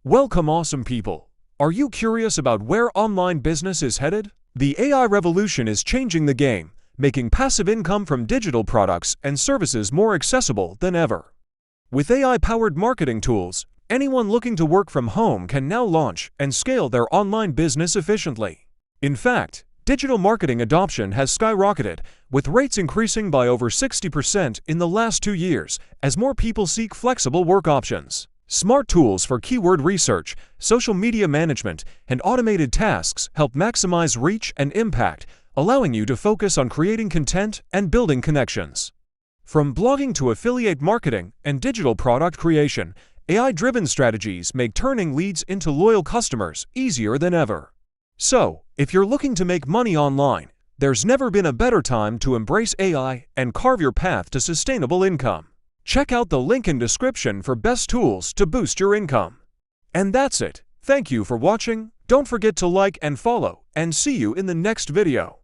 Welcome, awesome people! Are you curious about where online business is headed? The AI revolution is changing the game, making passive income from digital products and services more accessible than ever. With AI-powered marketing tools, anyone looking to work from home can now launch and scale their online business efficiently. In fact, digital marketing adoption has skyrocketed, with rates increasing by over 60% in the last 2 years as more people seek flexible work options. Smart tools for keyword research, social media management, and automated tasks help maximize reach and impact, allowing you to focus on creating content and building connections. From blogging to affiliate marketing and digital product creation, AI-driven strategies make turning leads into loyal customers easier than ever. So, if you're looking to make money online, there's never been a better time to embrace AI and carve your path to sustainable income. Check out the link in description for best tools to boost your income. And that's it. Thank you for watching. Don't forget to like and follow, and see you in the next video.